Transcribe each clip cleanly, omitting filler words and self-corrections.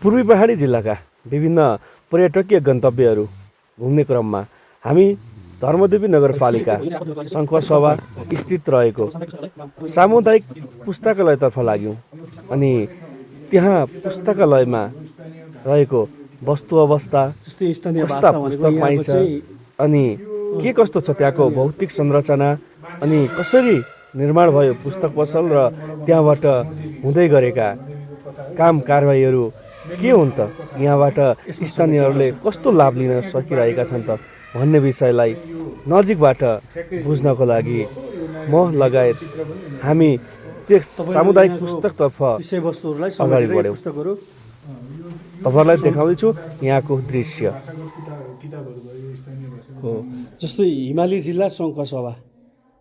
पूर्वी पहाडी जिल्लाका विभिन्न पर्यटकीय गन्तव्यहरू घुम्ने क्रममा हामी धर्मदेवी नगरपालिका सङ्खुवासभा स्थित रहेको सामुदायिक पुस्तकालयतर्फ लाग्यौँ। अनि त्यहाँ पुस्तकालयमा रहेको वस्तु अवस्था, जस्तै स्थानीय कस्ता भाषा भनेको पुस्तक यहाँको पाइन्छ चाहिँ अनि के कस्तो छ त्यहाँको भौतिक संरचना अनि कसरी निर्माण भयो पुस्तक पसल र त्यहाँबाट हुँदै गरेका काम कारबाहीहरू के हुन् त, यहाँबाट स्थानीयहरूले कस्तो लाभ लिन सकिरहेका छन् त भन्ने विषयलाई नजिकबाट बुझ्नको लागि म लगायत हामी त्यस सामुदायिक पुस्तकतर्फ विषयवस्तुहरूलाई अगाडि समेटेर बढ्यौँ। पुस्तकहरू तपाईँहरूलाई देखाउँदैछु यहाँको दृश्य। हो। जस्तै हिमाली जिल्ला सङ्खुवासभा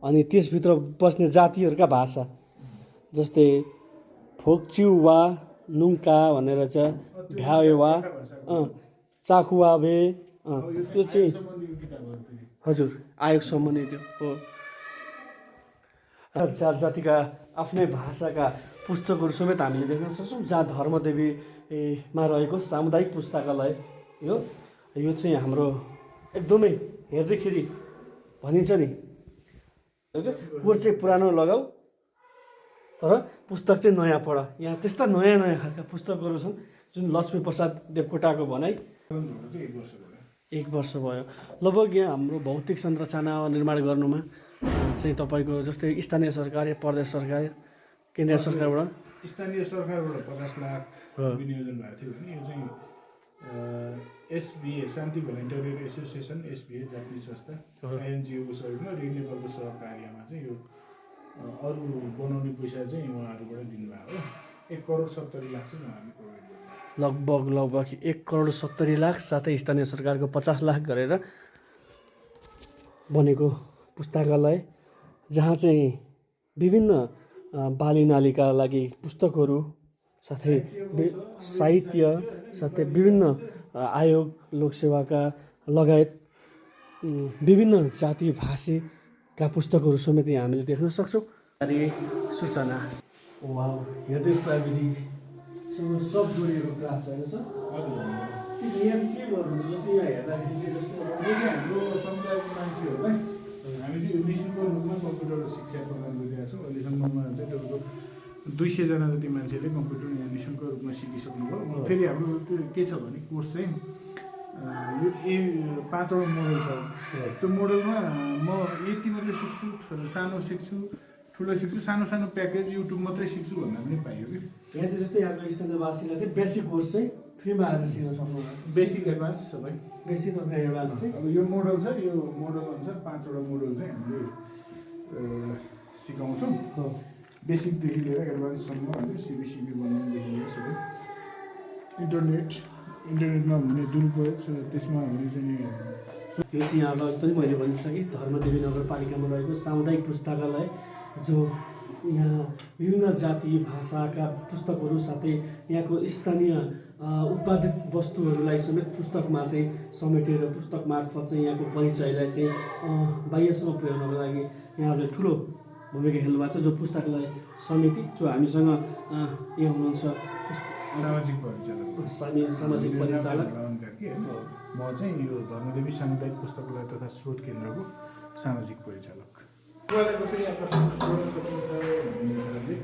अनि त्यसभित्र बस्ने जातिहरूका भाषा जस्तै फोक्च्युवा नुङ्का भनेर चाहिँ भ्यावेवा चाखुवाभे यो चाहिँ हजुर आयोग सम्बन्धी त्यो हो। जात जातिका आफ्नै भाषाका पुस्तकहरू समेत हामीले देख्न सक्छौँ जहाँ धर्मदेवीमा रहेको सामुदायिक पुस्तकालय हो। यो चाहिँ हाम्रो एकदमै हेर्दाखेरि भनिन्छ नि पोहोर चाहिँ पुरानो लगाऊ तर पुस्तक चाहिँ नयाँ पढ। यहाँ त्यस्ता नयाँ नयाँ खालका पुस्तकहरू छन् जुन लक्ष्मीप्रसाद देवकोटाको भनाइ 1 वर्ष भयो। लगभग यहाँ हाम्रो भौतिक संरचना निर्माण गर्नुमा चाहिँ तपाईँको जस्तै स्थानीय सरकार या प्रदेश सरकार केन्द्रीय सरकारबाट स्थानीय सरकारबाट 50 लाख विनियोजन भएको थियो भने यो चाहिँ एसबिए शान्ति भोलिन्टियर एसोसिएसन एसबिए जापानिज संस्था एनजिओको सहयोगमा रिन्युएबलको सहकार्यमा चाहिँ यो अरू बनाउने पैसा चाहिँ उहाँहरूबाट दिनुभएको हो। 1 करोड 70 लाख चाहिँ उहाँहरूले प्रोभाइड गर्नुभयो। लगभग 1 करोड 70 लाख साथै स्थानीय सरकारको 50 लाख गरेर बनेको पुस्तकालय जहाँ चाहिँ विभिन्न बाली नालीका लागि पुस्तकहरू साथै साहित्य साथै विभिन्न आयोग लोकसेवाका लगायत विभिन्न जाति भाषीका पुस्तकहरू समेत यहाँ हामीले देख्न सक्छौँ। सूचना वा हेर्दै प्राविधिकसँग सब जोडिएको क्लास होइन सर? यहाँ के गर्नु जस्तो यहाँ हेर्दाखेरि जस्तो हाम्रो समुदायको मान्छेहरूलाई हामी चाहिँ मिसनको रूपमा कम्प्युटर शिक्षा प्रदान गरिरहेका छौँ। अहिलेसम्ममा चाहिँ तपाईँको 200 जना जति मान्छेले कम्प्युटर यहाँ निःशुल्क रूपमा सिकिसक्नुभयो। फेरि हाम्रो त्यो के छ भने कोर्स चाहिँ यो 5वटा मोडल छ। त्यो मोडलमा म यति मात्रै सिक्छु, सानो सिक्छु, ठुलो सिक्छु, सानो सानो प्याकेज युट्युब मात्रै सिक्छु भन्दा पनि पाइयो कि। यहाँ चाहिँ जस्तै हाम्रो स्थानीयवासीलाई चाहिँ बेसिक कोर्स चाहिँ फ्रीमा आएर सिक्न सक्नुहुन्छ। बेसिक एडभान्स सबै बेसिक तथा एडभान्स चाहिँ अब यो मोडल छ, यो मोडल अनुसार 5वटा मोडल चाहिँ हामीले सिकाउँछौँ। बेसिकदेखि लिएर एडभान्ससम्म होइन, सिबिसिबी बनाउनुदेखि लिएर सबै इन्टरनेटमा हुने दुरुपयोग त्यसमा हुने चाहिँ यो चाहिँ यहाँलाई पनि मैले भनिसकेँ धर्मदेवी नगरपालिकामा रहेको सामुदायिक पुस्तकालय जो यहाँ विभिन्न जाति भाषाका पुस्तकहरू साथै यहाँको स्थानीय उत्पादित वस्तुहरूलाई समेत पुस्तकमा चाहिँ समेटेर पुस्तक मार्फत चाहिँ यहाँको परिचयलाई चाहिँ बाह्यसम्म पुर्याउनको लागि यहाँहरूले ठुलो भूमिका खेल्नु भएको छ। जो पुस्तकालय समिति जो हामीसँग यहाँ हुनुहुन्छ सामाजिक परिचालक सामाजिक परिचालक म चाहिँ यो धर्मदेवी सामुदायिक पुस्तकालय तथा स्रोत केन्द्रको सामाजिक परिचालक। युवालाई कसरी आकर्षण गर्न सकिन्छ भन्ने हिसाबले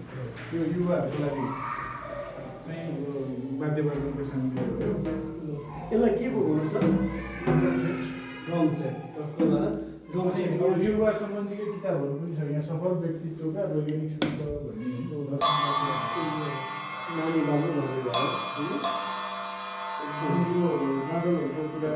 यो युवाहरूको लागि चाहिँ यो वाद्यवादनको सामग्रीहरू भयो। यसलाई के पो भन्नु सर? ड्रम सेट युवा सम्बन्धीकै किताबहरू पनि छ। यहाँ सफल व्यक्तित्वका वैज्ञानिक शब्द भन्ने नानी बाबु भन्नुभयो यो मादलहरूको कुरा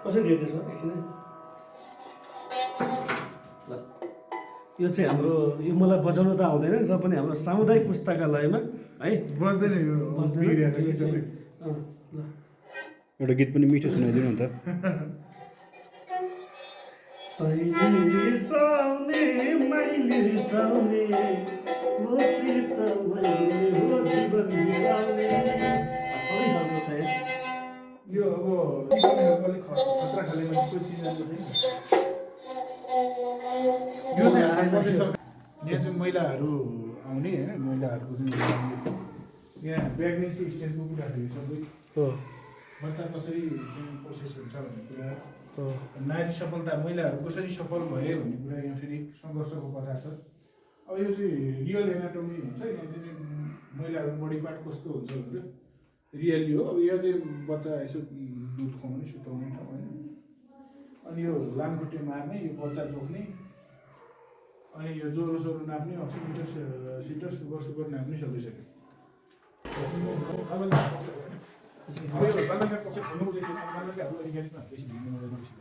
कसरी रेट छ एकछिन ल। यो चाहिँ हाम्रो यो मलाई बजाउन त आउँदैन र पनि हाम्रो सामुदायिक पुस्तकालयमा है बस्दैन यो एउटा गीत पनि मिठो सुनाइदिनु नि त। सैली रिसाउने माइली रिसाउने सबै खालको छ यहाँ। यो अब अलिक खतरा खाले कोही चिज आएको छैन। यो चाहिँ हाम्रो मधेस सरकार यहाँ चाहिँ महिलाहरू आउने होइन महिलाहरूको चाहिँ यहाँ प्रेग्नेन्सी स्टेजको कुरा छ यो सबै हो बच्चा कसरी चाहिँ प्रोसेस हुन्छ भन्ने कुरा हो नारी सफलता महिलाहरू कसरी सफल भए भन्ने कुरा यहाँ फेरि सङ्घर्षको कथा छ। अब यो चाहिँ रियल एनाटोमी हुन्छ यहाँ चाहिँ महिलाहरूको बडी पार्ट कस्तो हुन्छ भनेर रियली हो। अब यो चाहिँ बच्चा यसो दुध खुवाउने सुताउने ठाउँ होइन। अनि यो लामखुट्टे मार्ने यो बच्चा जोख्ने अनि यो ज्वरो सोरो नाप्ने अक्सिमिटर सिटर सुगर नाप्ने सबै छ।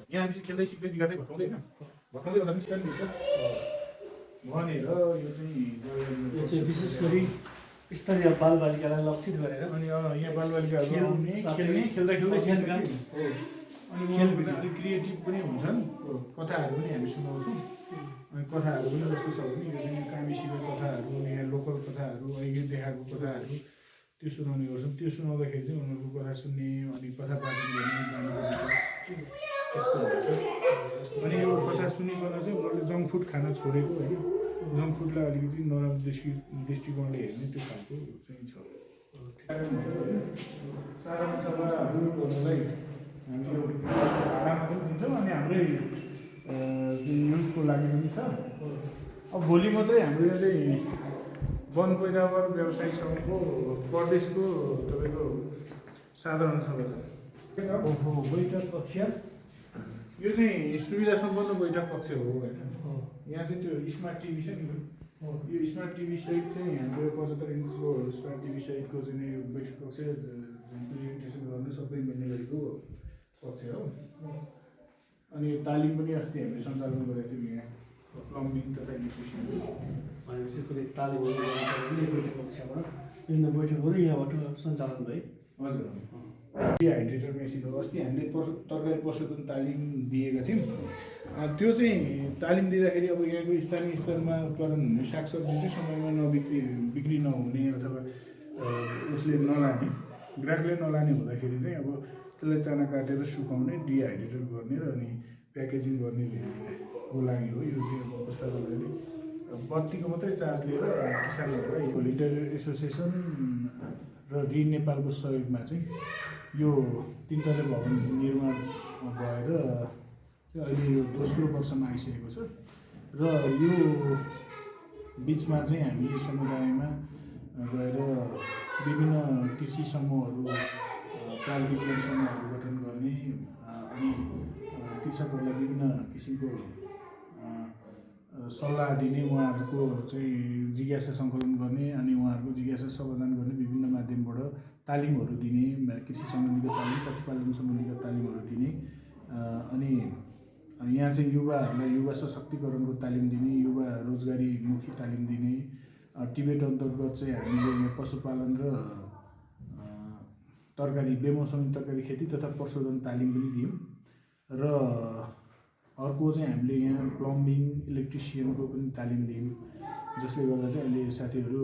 यहाँ चाहिँ खेल्दै सिक्दै बिगार्दै भत्काउँदै होइन भत्काउँदै गर्दा पनि स्ट्यान्ड हुन्छ भनेर यो चाहिँ विशेष गरी स्तरीय बालबालिकालाई लक्षित गरेर अनि यहाँ बालबालिकाहरू आउने खेल्ने खेल्दा खेल्दै खेलका अनि खेलभित्र अलिक क्रिएटिभ पनि हुन्छन् कथाहरू पनि हामी सुनाउँछौँ। अनि कथाहरू पनि कस्तो छ भने यो चाहिँ कामी शिविर कथाहरू यहाँ लोकल कथाहरू अहिले देखाएको कथाहरू त्यो सुनाउने गर्छौँ। त्यो सुनाउँदाखेरि चाहिँ उनीहरूको कथा सुन्ने अनि कथा वाचन गर्ने ज्ञानको विकास त्यस्तो हुन्छ। अनि यो कथा सुनिकन चाहिँ उनीहरूले जङ्क फुड खान छोडेको होइन जङ्क फुडलाई अलिकति नराम्रो दृष्टिकोणले हेर्ने त्यो खालको चाहिँ छ। साधारण सभाहरू गर्नलाई हामीले खाना पनि दिन्छौँ अनि हाम्रै युथको लागि पनि छ। अब भोलि मात्रै हाम्रो यो चाहिँ वन पैदावार व्यवसायिक सङ्घको प्रदेशको तपाईँको साधारण सभा छ। बैठक कक्ष यो चाहिँ सुविधा सम्पन्न बैठक कक्ष हो होइन। यहाँ चाहिँ त्यो स्मार्ट टिभी छ नि यो स्मार्ट टिभी सहित चाहिँ हाम्रो 75 इन्चको स्मार्ट टिभी सहितको चाहिँ यो बैठक कक्ष प्रेजेन्टेसन गर्न सबै मिल्ने गरेको कक्ष हो। अनि तालिम पनि अस्ति हामीले सञ्चालन गरेको थियौँ यहाँ प्लम्बिङ तथा इलेक्ट्रिसियन भनेपछि कुनै तालिमहरू बैठक कक्षबाट विभिन्न बैठकहरू यहाँबाट सञ्चालन भए। हजुर डिहाइड्रेटर मेसिन हो। अस्ति हामीले तरकारी पशुधन तालिम दिएका थियौँ। त्यो चाहिँ तालिम दिँदाखेरि अब यहाँको स्थानीय स्तरमा उत्पादन हुने सागसब्जी चाहिँ समयमा बिक्री नहुने अथवा उसले नलाने ग्राहकले नलाने हुँदाखेरि चाहिँ अब त्यसलाई चाना काटेर सुकाउने डिहाइड्रेटर गर्ने र अनि प्याकेजिङ गर्नेको लागि हो। यो चाहिँ अब पुस्तकालयले बत्तीको मात्रै चार्ज लिएर किसानहरूलाई भोलिन्टियर एसोसिएसन र रि नेपालको सहयोगमा चाहिँ यो 3 तले भवन निर्माण भएर अहिले यो दोस्रो वर्षमा आइसकेको छ। र यो बिचमा चाहिँ हामीले समुदायमा गएर विभिन्न कृषि समूहहरू प्राल विज्ञान समूहहरू गठन गर्ने अनि कृषकहरूलाई विभिन्न किसिमको सल्लाह दिने उहाँहरूको चाहिँ जिज्ञासा सङ्कलन गर्ने अनि उहाँहरूको जिज्ञासा समाधान गर्ने विभिन्न माध्यमबाट तालिमहरू दिने कृषि सम्बन्धीको तालिम पशुपालन सम्बन्धीको तालिमहरू दिने अनि यहाँ चाहिँ युवाहरूलाई युवा सशक्तिकरणको तालिम दिने युवा रोजगारीमुखी तालिम दिने टिबेट अन्तर्गत चाहिँ हामीले यहाँ पशुपालन र तरकारी बेमौसमी तरकारी खेती तथा पशुधन तालिम पनि दियौँ। र अर्को चाहिँ हामीले यहाँ प्लम्बिङ इलेक्ट्रिसियनको पनि तालिम दियौँ जसले गर्दा चाहिँ अहिले साथीहरू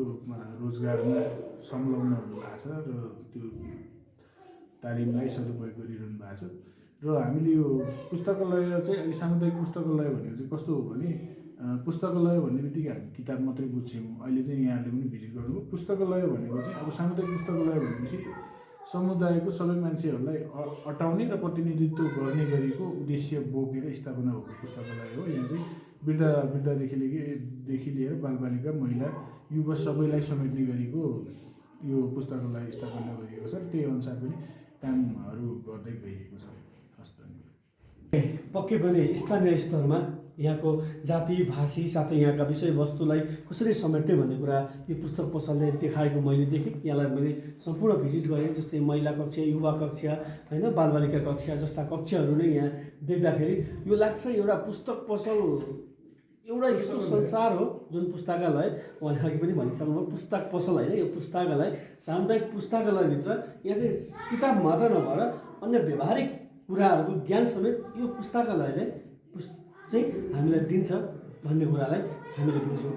रोजगारमा संलग्न हुनुभएको छ र त्यो तालिमलाई सदुपयोग गरिरहनु भएको छ। र हामीले यो पुस्तकालय चाहिँ अहिले सामुदायिक पुस्तकालय भनेको चाहिँ कस्तो हो भने पुस्तकालय भन्ने बित्तिकै हामी किताब मात्रै बुझ्छौँ। अहिले चाहिँ यहाँले पनि भिजिट गर्नुभयो। पुस्तकालय भनेको चाहिँ अब सामुदायिक पुस्तकालय भनेपछि समुदायको सबै मान्छेहरूलाई अटाउने र प्रतिनिधित्व गर्ने गरेको उद्देश्य बोकेर स्थापना भएको पुस्तकालय हो। यहाँ चाहिँ वृद्धदेखि लिएर बालबालिका महिला युवा सबैलाई समेट्ने गरेको यो पुस्तकालय स्थापना गरिएको छ। त्यही अनुसार पनि कामहरू गर्दै गइएको छ। पक्कै पनि स्थानीय स्तरमा यहाँको जाति भाषी साथै यहाँका विषयवस्तुलाई कसरी समेट्ने भन्ने कुरा यो पुस्तक पसलले देखाएको मैले देखेँ। यहाँलाई मैले सम्पूर्ण भिजिट गरेँ जस्तै महिला कक्ष युवा कक्ष होइन बालबालिका कक्ष जस्ता कक्षहरू नै यहाँ देख्दाखेरि यो लाग्छ एउटा पुस्तक पसल एउटा यस्तो संसार हो जुन पुस्तकालय उहाँले अघि पनि भनिसक्नुभयो पुस्तक पसल होइन यो पुस्तकालय सामुदायिक पुस्तकालयभित्र यहाँ चाहिँ किताब मात्र नभएर अन्य व्यवहारिक कुराहरूको ज्ञान समेत यो पुस्तकालयले चाहिँ हामीलाई दिन्छ भन्ने कुरालाई हामीले बुझ्यौँ।